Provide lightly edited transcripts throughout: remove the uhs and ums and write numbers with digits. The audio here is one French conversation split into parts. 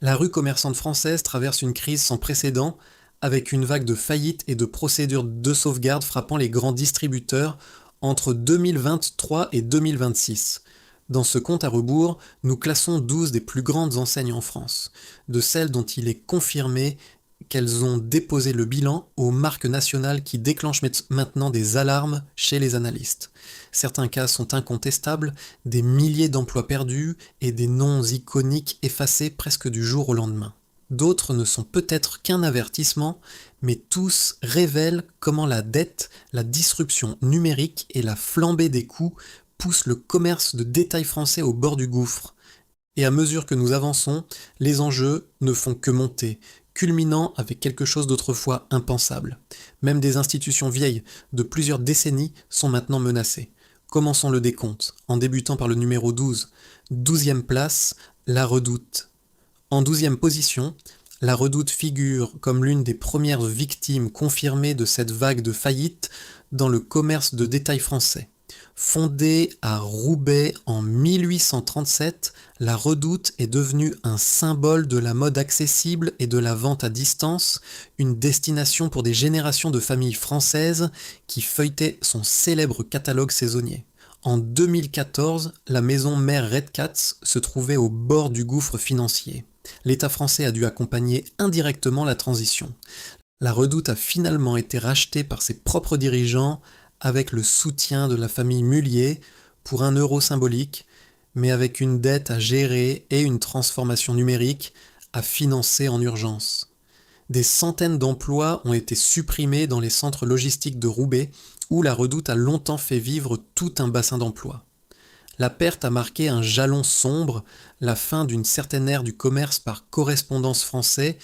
La rue commerçante française traverse une crise sans précédent, avec une vague de faillites et de procédures de sauvegarde frappant les grands distributeurs entre 2023 et 2026. Dans ce compte à rebours, nous classons 12 des plus grandes enseignes en France, de celles dont il est confirmé qu'elles ont déposé le bilan aux marques nationales qui déclenchent maintenant des alarmes chez les analystes. Certains cas sont incontestables, des milliers d'emplois perdus et des noms iconiques effacés presque du jour au lendemain. D'autres ne sont peut-être qu'un avertissement, mais tous révèlent comment la dette, la disruption numérique et la flambée des coûts poussent le commerce de détail français au bord du gouffre. Et à mesure que nous avançons, les enjeux ne font que monter, culminant avec quelque chose d'autrefois impensable. Même des institutions vieilles de plusieurs décennies sont maintenant menacées. Commençons le décompte, en débutant par le numéro 12. 12e place, la Redoute. En 12e position, la Redoute figure comme l'une des premières victimes confirmées de cette vague de faillite dans le commerce de détail français. Fondée à Roubaix en 1837, la Redoute est devenue un symbole de la mode accessible et de la vente à distance, une destination pour des générations de familles françaises qui feuilletaient son célèbre catalogue saisonnier. En 2014, la maison mère Redcats se trouvait au bord du gouffre financier. L'État français a dû accompagner indirectement la transition. La Redoute a finalement été rachetée par ses propres dirigeants avec le soutien de la famille Mullier pour 1 euro symbolique, mais avec une dette à gérer et une transformation numérique à financer en urgence. Des centaines d'emplois ont été supprimés dans les centres logistiques de Roubaix, où la Redoute a longtemps fait vivre tout un bassin d'emplois. La perte a marqué un jalon sombre, la fin d'une certaine ère du commerce par correspondance français,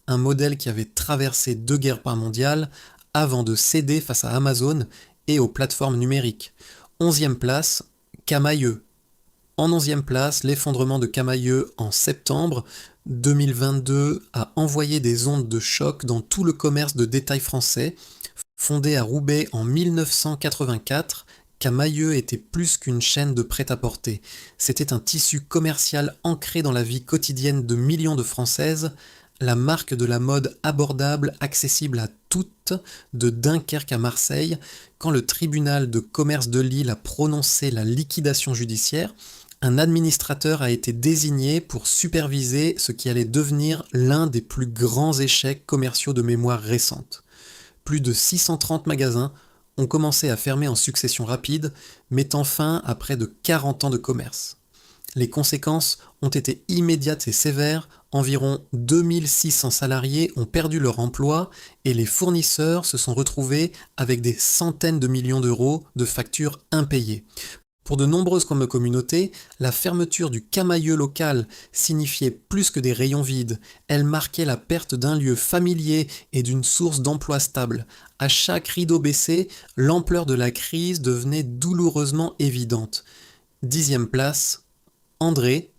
un modèle qui avait traversé 2 guerres mondiales avant de céder face à Amazon et aux plateformes numériques. 11e place, Camaïeu. En 11e place, l'effondrement de Camaïeu en septembre 2022 a envoyé des ondes de choc dans tout le commerce de détail français. Fondé à Roubaix en 1984, Camaïeu était plus qu'une chaîne de prêt-à-porter. C'était un tissu commercial ancré dans la vie quotidienne de millions de Françaises, la marque de la mode abordable, accessible à toutes, de Dunkerque à Marseille. Quand le tribunal de commerce de Lille a prononcé la liquidation judiciaire, un administrateur a été désigné pour superviser ce qui allait devenir l'un des plus grands échecs commerciaux de mémoire récente. Plus de 630 magasins ont commencé à fermer en succession rapide, mettant fin à près de 40 ans de commerce. Les conséquences ont été immédiates et sévères, environ 2600 salariés ont perdu leur emploi et les fournisseurs se sont retrouvés avec des centaines de millions d'euros de factures impayées. Pour de nombreuses communautés, la fermeture du Camaïeu local signifiait plus que des rayons vides. Elle marquait la perte d'un lieu familier et d'une source d'emploi stable. À chaque rideau baissé, l'ampleur de la crise devenait douloureusement évidente. 10e place, André.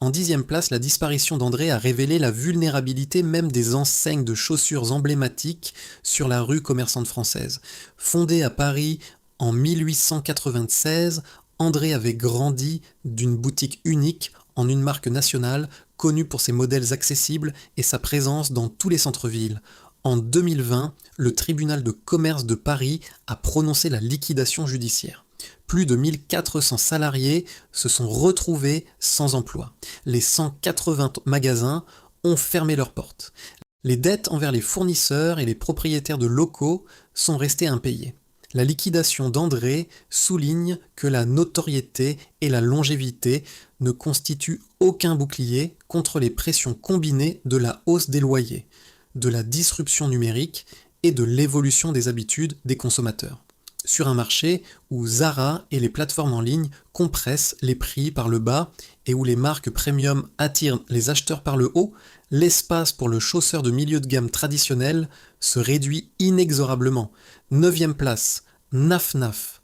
En 10e place, la disparition d'André a révélé la vulnérabilité même des enseignes de chaussures emblématiques sur la rue commerçante française. Fondée à Paris en 1896, André avait grandi d'une boutique unique en une marque nationale, connue pour ses modèles accessibles et sa présence dans tous les centres-villes. En 2020, le tribunal de commerce de Paris a prononcé la liquidation judiciaire. Plus de 1400 salariés se sont retrouvés sans emploi. Les 180 magasins ont fermé leurs portes. Les dettes envers les fournisseurs et les propriétaires de locaux sont restées impayées. La liquidation d'André souligne que la notoriété et la longévité ne constituent aucun bouclier contre les pressions combinées de la hausse des loyers, de la disruption numérique et de l'évolution des habitudes des consommateurs. Sur un marché où Zara et les plateformes en ligne compressent les prix par le bas et où les marques premium attirent les acheteurs par le haut, l'espace pour le chausseur de milieu de gamme traditionnel se réduit inexorablement. 9e place, Naf Naf.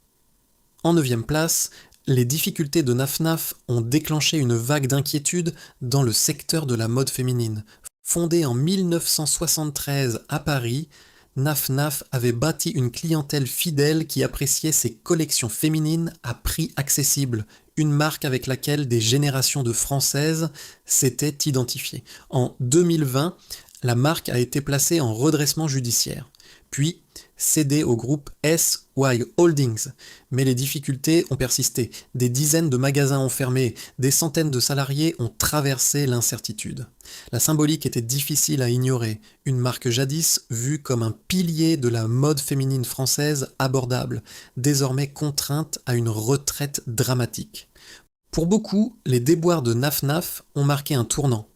En 9e place, les difficultés de Naf Naf ont déclenché une vague d'inquiétude dans le secteur de la mode féminine. Fondée en 1973 à Paris, Naf Naf avait bâti une clientèle fidèle qui appréciait ses collections féminines à prix accessible, une marque avec laquelle des générations de Françaises s'étaient identifiées. En 2020, la marque a été placée en redressement judiciaire, puis cédée au groupe SY Holdings. Mais les difficultés ont persisté. Des dizaines de magasins ont fermé, des centaines de salariés ont traversé l'incertitude. La symbolique était difficile à ignorer, une marque jadis vue comme un pilier de la mode féminine française abordable, désormais contrainte à une retraite dramatique. Pour beaucoup, les déboires de Naf Naf ont marqué un tournant,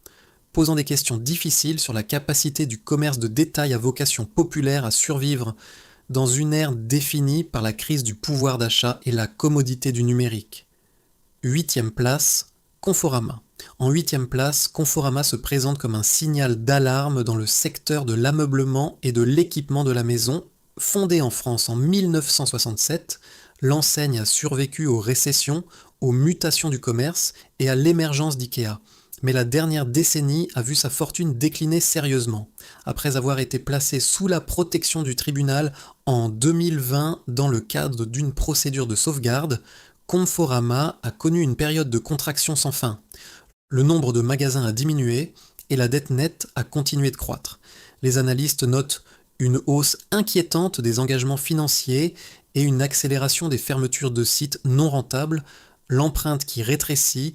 posant des questions difficiles sur la capacité du commerce de détail à vocation populaire à survivre dans une ère définie par la crise du pouvoir d'achat et la commodité du numérique. 8e place, Conforama. En 8e place, Conforama se présente comme un signal d'alarme dans le secteur de l'ameublement et de l'équipement de la maison. Fondée en France en 1967, l'enseigne a survécu aux récessions, aux mutations du commerce et à l'émergence d'IKEA. Mais la dernière décennie a vu sa fortune décliner sérieusement. Après avoir été placée sous la protection du tribunal en 2020 dans le cadre d'une procédure de sauvegarde, Conforama a connu une période de contraction sans fin. Le nombre de magasins a diminué et la dette nette a continué de croître. Les analystes notent une hausse inquiétante des engagements financiers et une accélération des fermetures de sites non rentables, l'empreinte qui rétrécit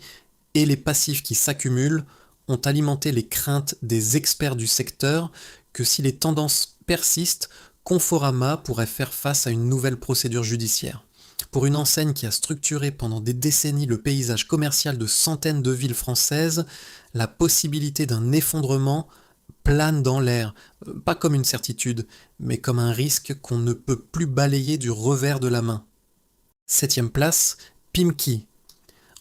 et les passifs qui s'accumulent ont alimenté les craintes des experts du secteur que si les tendances persistent, Conforama pourrait faire face à une nouvelle procédure judiciaire. Pour une enseigne qui a structuré pendant des décennies le paysage commercial de centaines de villes françaises, la possibilité d'un effondrement plane dans l'air, pas comme une certitude, mais comme un risque qu'on ne peut plus balayer du revers de la main. 7e place, Pimkie.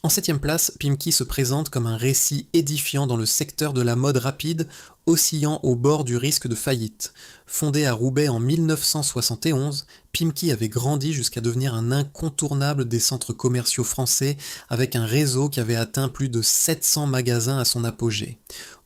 En 7e place, Pimkie se présente comme un récit édifiant dans le secteur de la mode rapide, oscillant au bord du risque de faillite. Fondée à Roubaix en 1971, Pimkie avait grandi jusqu'à devenir un incontournable des centres commerciaux français, avec un réseau qui avait atteint plus de 700 magasins à son apogée.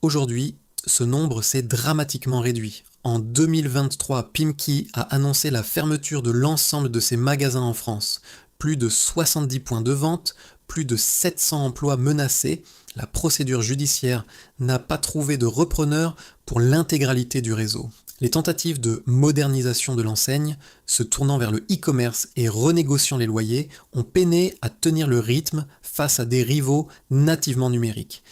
Aujourd'hui, ce nombre s'est dramatiquement réduit. En 2023, Pimkie a annoncé la fermeture de l'ensemble de ses magasins en France. Plus de 70 points de vente, plus de 700 emplois menacés, la procédure judiciaire n'a pas trouvé de repreneur pour l'intégralité du réseau. Les tentatives de modernisation de l'enseigne, se tournant vers le e-commerce et renégociant les loyers, ont peiné à tenir le rythme face à des rivaux nativement numériques.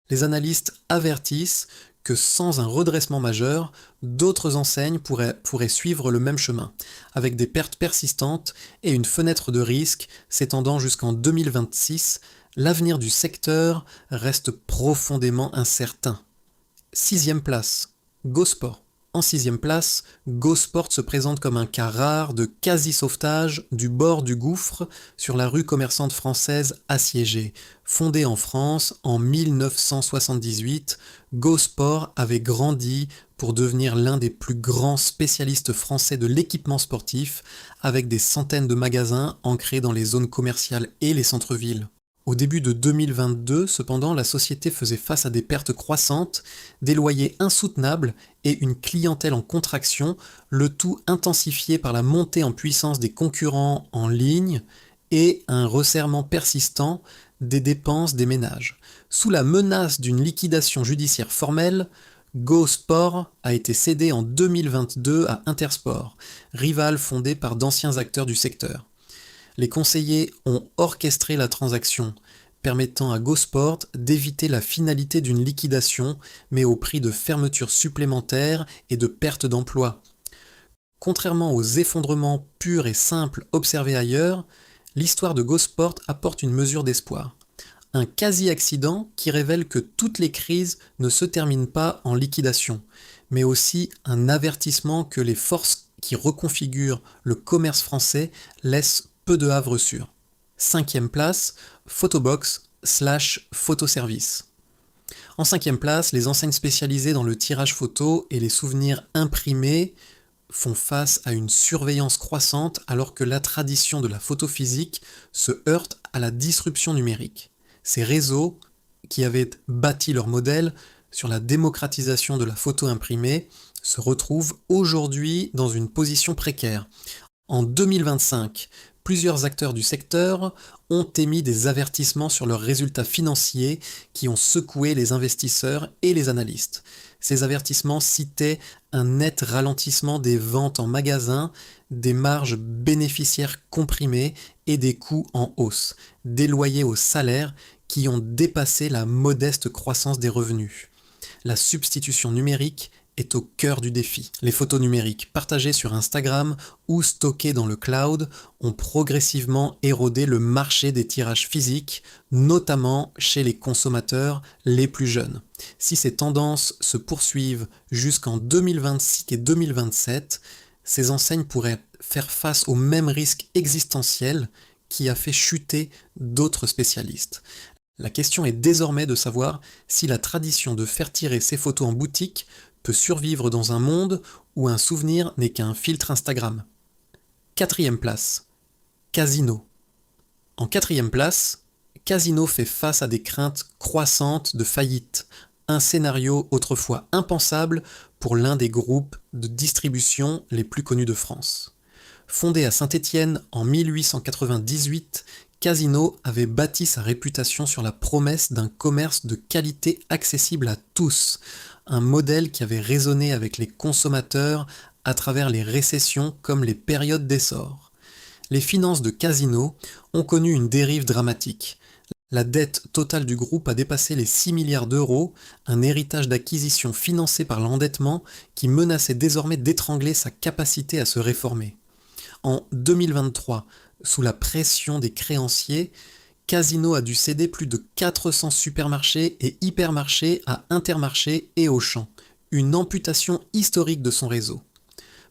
Les analystes avertissent que sans un redressement majeur, d'autres enseignes pourraient suivre le même chemin, avec des pertes persistantes et une fenêtre de risque s'étendant jusqu'en 2026, l'avenir du secteur reste profondément incertain. 6e place, GoSport. En 6e place, GoSport se présente comme un cas rare de quasi-sauvetage du bord du gouffre sur la rue commerçante française assiégée. Fondée en France en 1978, GoSport avait grandi pour devenir l'un des plus grands spécialistes français de l'équipement sportif, avec des centaines de magasins ancrés dans les zones commerciales et les centres-villes. Au début de 2022, cependant, la société faisait face à des pertes croissantes, des loyers insoutenables et une clientèle en contraction, le tout intensifié par la montée en puissance des concurrents en ligne et un resserrement persistant des dépenses des ménages. Sous la menace d'une liquidation judiciaire formelle, GoSport a été cédé en 2022 à Intersport, rival fondé par d'anciens acteurs du secteur. Les conseillers ont orchestré la transaction, permettant à GoSport d'éviter la finalité d'une liquidation, mais au prix de fermetures supplémentaires et de pertes d'emplois. Contrairement aux effondrements purs et simples observés ailleurs, l'histoire de GoSport apporte une mesure d'espoir. Un quasi-accident qui révèle que toutes les crises ne se terminent pas en liquidation, mais aussi un avertissement que les forces qui reconfigurent le commerce français laissent peu de havre sûr. 5e place, Photobox/Photoservice. En 5e place, les enseignes spécialisées dans le tirage photo et les souvenirs imprimés font face à une surveillance croissante alors que la tradition de la photo physique se heurte à la disruption numérique. Ces réseaux, qui avaient bâti leur modèle sur la démocratisation de la photo imprimée, se retrouvent aujourd'hui dans une position précaire. En 2025, Plusieurs acteurs du secteur ont émis des avertissements sur leurs résultats financiers qui ont secoué les investisseurs et les analystes. Ces avertissements citaient un net ralentissement des ventes en magasin, des marges bénéficiaires comprimées et des coûts en hausse, des loyers aux salaires qui ont dépassé la modeste croissance des revenus. La substitution numérique est au cœur du défi. Les photos numériques partagées sur Instagram ou stockées dans le cloud ont progressivement érodé le marché des tirages physiques, notamment chez les consommateurs les plus jeunes. Si ces tendances se poursuivent jusqu'en 2026 et 2027, ces enseignes pourraient faire face au même risque existentiel qui a fait chuter d'autres spécialistes. La question est désormais de savoir si la tradition de faire tirer ses photos en boutique peut survivre dans un monde où un souvenir n'est qu'un filtre Instagram. 4e place, Casino. En 4e place, Casino fait face à des craintes croissantes de faillite, un scénario autrefois impensable pour l'un des groupes de distribution les plus connus de France. Fondé à Saint-Étienne en 1898, Casino avait bâti sa réputation sur la promesse d'un commerce de qualité accessible à tous, un modèle qui avait résonné avec les consommateurs à travers les récessions comme les périodes d'essor. Les finances de Casino ont connu une dérive dramatique. La dette totale du groupe a dépassé les 6 milliards d'euros, un héritage d'acquisition financé par l'endettement qui menaçait désormais d'étrangler sa capacité à se réformer. En 2023, sous la pression des créanciers, Casino a dû céder plus de 400 supermarchés et hypermarchés à Intermarché et Auchan, une amputation historique de son réseau.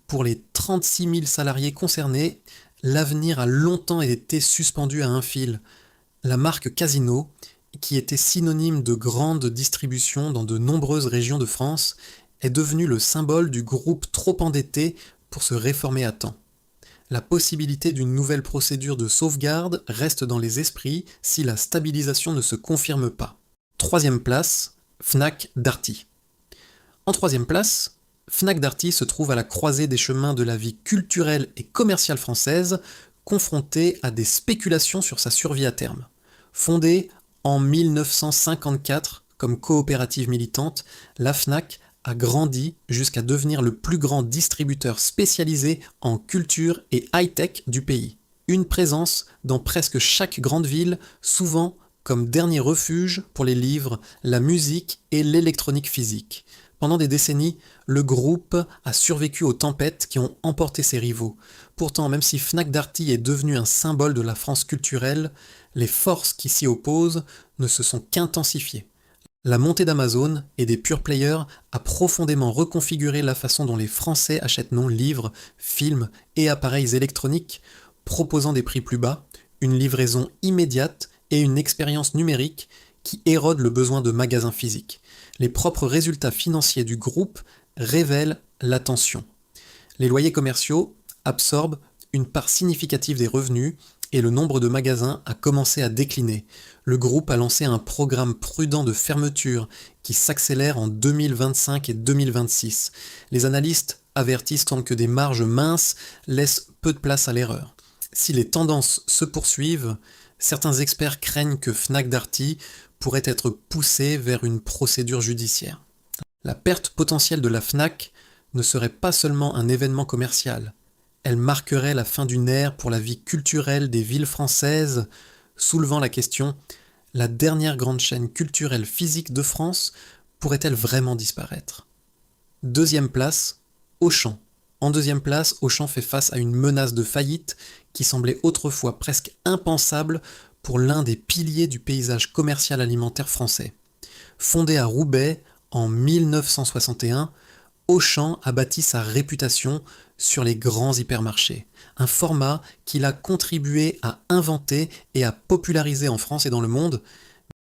Pour les 36 000 salariés concernés, l'avenir a longtemps été suspendu à un fil. La marque Casino, qui était synonyme de grande distribution dans de nombreuses régions de France, est devenue le symbole du groupe trop endetté pour se réformer à temps. La possibilité d'une nouvelle procédure de sauvegarde reste dans les esprits si la stabilisation ne se confirme pas. 3e place, Fnac Darty. En 3e place, Fnac Darty se trouve à la croisée des chemins de la vie culturelle et commerciale française, confrontée à des spéculations sur sa survie à terme. Fondée en 1954 comme coopérative militante, la Fnac a grandi jusqu'à devenir le plus grand distributeur spécialisé en culture et high-tech du pays. Une présence dans presque chaque grande ville, souvent comme dernier refuge pour les livres, la musique et l'électronique physique. Pendant des décennies, le groupe a survécu aux tempêtes qui ont emporté ses rivaux. Pourtant, même si Fnac Darty est devenu un symbole de la France culturelle, les forces qui s'y opposent ne se sont qu'intensifiées. La montée d'Amazon et des pure players a profondément reconfiguré la façon dont les Français achètent nos livres, films et appareils électroniques, proposant des prix plus bas, une livraison immédiate et une expérience numérique qui érode le besoin de magasins physiques. Les propres résultats financiers du groupe révèlent la tension. Les loyers commerciaux absorbent une part significative des revenus et le nombre de magasins a commencé à décliner. Le groupe a lancé un programme prudent de fermeture qui s'accélère en 2025 et 2026. Les analystes avertissent tant que des marges minces laissent peu de place à l'erreur. Si les tendances se poursuivent, certains experts craignent que Fnac Darty pourrait être poussé vers une procédure judiciaire. La perte potentielle de la Fnac ne serait pas seulement un événement commercial. Elle marquerait la fin d'une ère pour la vie culturelle des villes françaises, soulevant la question: la dernière grande chaîne culturelle physique de France pourrait-elle vraiment disparaître? 2e place, Auchan. En 2e place, Auchan fait face à une menace de faillite qui semblait autrefois presque impensable pour l'un des piliers du paysage commercial alimentaire français. Fondé à Roubaix en 1961, Auchan a bâti sa réputation sur les grands hypermarchés, un format qu'il a contribué à inventer et à populariser en France et dans le monde,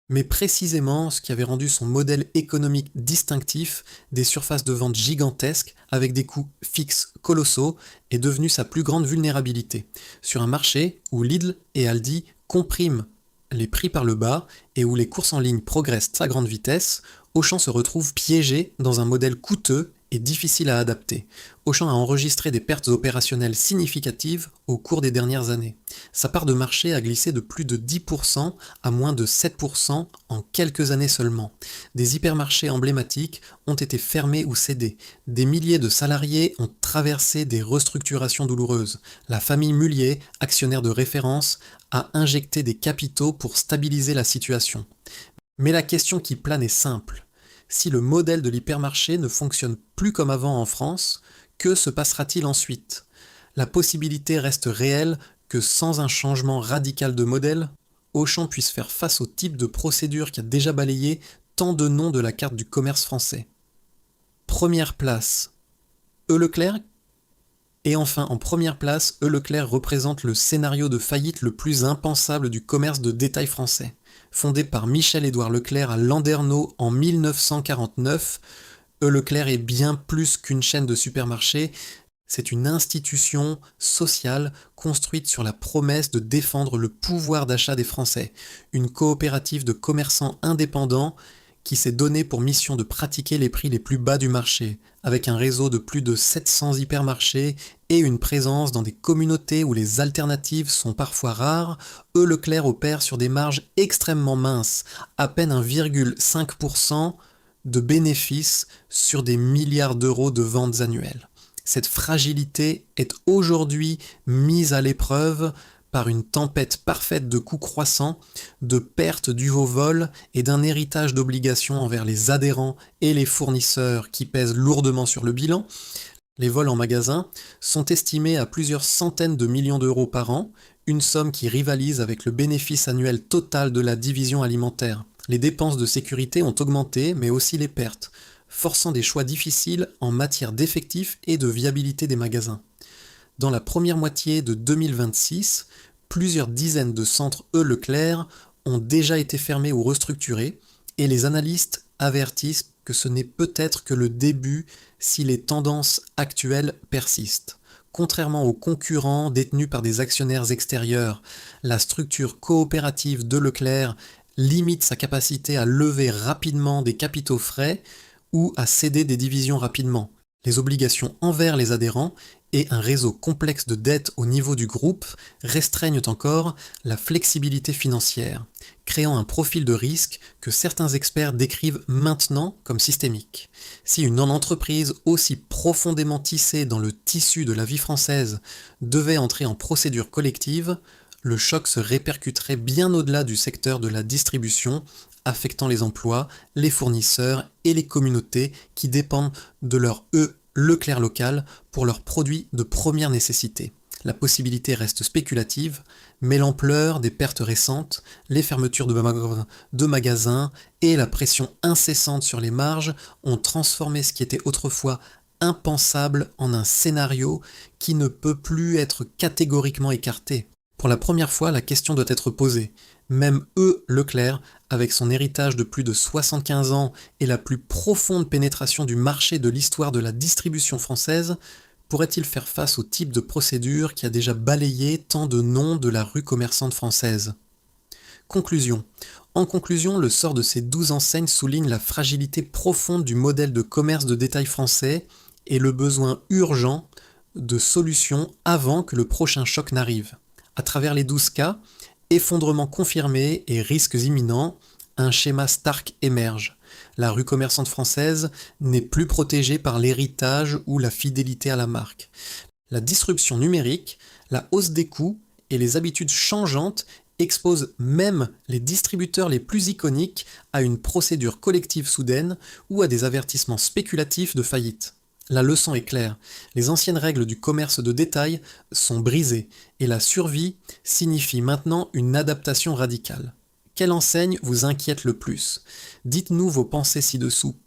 mais précisément ce qui avait rendu son modèle économique distinctif, des surfaces de vente gigantesques avec des coûts fixes colossaux, est devenu sa plus grande vulnérabilité. Sur un marché où Lidl et Aldi compriment les prix par le bas et où les courses en ligne progressent à grande vitesse, Auchan se retrouve piégé dans un modèle coûteux est difficile à adapter. Auchan a enregistré des pertes opérationnelles significatives au cours des dernières années. Sa part de marché a glissé de plus de 10% à moins de 7% en quelques années seulement. Des hypermarchés emblématiques ont été fermés ou cédés. Des milliers de salariés ont traversé des restructurations douloureuses. La famille Mullier, actionnaire de référence, a injecté des capitaux pour stabiliser la situation. Mais la question qui plane est simple. Si le modèle de l'hypermarché ne fonctionne plus comme avant en France, que se passera-t-il ensuite? La possibilité reste réelle que sans un changement radical de modèle, Auchan puisse faire face au type de procédure qui a déjà balayé tant de noms de la carte du commerce français. Première place, E. Leclerc. Et enfin, en première place, E. Leclerc représente le scénario de faillite le plus impensable du commerce de détail français. Fondé par Michel-Édouard Leclerc à Landerneau en 1949, E. Leclerc est bien plus qu'une chaîne de supermarchés, c'est une institution sociale construite sur la promesse de défendre le pouvoir d'achat des Français, une coopérative de commerçants indépendants qui s'est donné pour mission de pratiquer les prix les plus bas du marché, avec un réseau de plus de 700 hypermarchés et une présence dans des communautés où les alternatives sont parfois rares. E. Leclerc opère sur des marges extrêmement minces, à peine 1,5% de bénéfices sur des milliards d'euros de ventes annuelles. Cette fragilité est aujourd'hui mise à l'épreuve par une tempête parfaite de coûts croissants, de pertes dues au vol et d'un héritage d'obligations envers les adhérents et les fournisseurs qui pèsent lourdement sur le bilan. Les vols en magasin sont estimés à plusieurs centaines de millions d'euros par an, une somme qui rivalise avec le bénéfice annuel total de la division alimentaire. Les dépenses de sécurité ont augmenté, mais aussi les pertes, forçant des choix difficiles en matière d'effectifs et de viabilité des magasins. Dans la première moitié de 2026, plusieurs dizaines de centres E. Leclerc ont déjà été fermés ou restructurés, et les analystes avertissent que ce n'est peut-être que le début si les tendances actuelles persistent. Contrairement aux concurrents détenus par des actionnaires extérieurs, la structure coopérative de Leclerc limite sa capacité à lever rapidement des capitaux frais ou à céder des divisions rapidement. Les obligations envers les adhérents et un réseau complexe de dettes au niveau du groupe restreignent encore la flexibilité financière, créant un profil de risque que certains experts décrivent maintenant comme systémique. Si une entreprise aussi profondément tissée dans le tissu de la vie française devait entrer en procédure collective, le choc se répercuterait bien au-delà du secteur de la distribution, affectant les emplois, les fournisseurs et les communautés qui dépendent de leur E. Leclerc local pour leurs produits de première nécessité. La possibilité reste spéculative, mais l'ampleur des pertes récentes, les fermetures de magasins et la pression incessante sur les marges ont transformé ce qui était autrefois impensable en un scénario qui ne peut plus être catégoriquement écarté. Pour la première fois, la question doit être posée. Même E. Leclerc, avec son héritage de plus de 75 ans et la plus profonde pénétration du marché de l'histoire de la distribution française, pourrait-il faire face au type de procédure qui a déjà balayé tant de noms de la rue commerçante française? Conclusion. En conclusion, le sort de ces 12 enseignes souligne la fragilité profonde du modèle de commerce de détail français et le besoin urgent de solutions avant que le prochain choc n'arrive. À travers les 12 cas, effondrement confirmé et risques imminents, un schéma Stark émerge. La rue commerçante française n'est plus protégée par l'héritage ou la fidélité à la marque. La disruption numérique, la hausse des coûts et les habitudes changeantes exposent même les distributeurs les plus iconiques à une procédure collective soudaine ou à des avertissements spéculatifs de faillite. La leçon est claire, les anciennes règles du commerce de détail sont brisées et la survie signifie maintenant une adaptation radicale. Quelle enseigne vous inquiète le plus? Dites-nous vos pensées ci-dessous.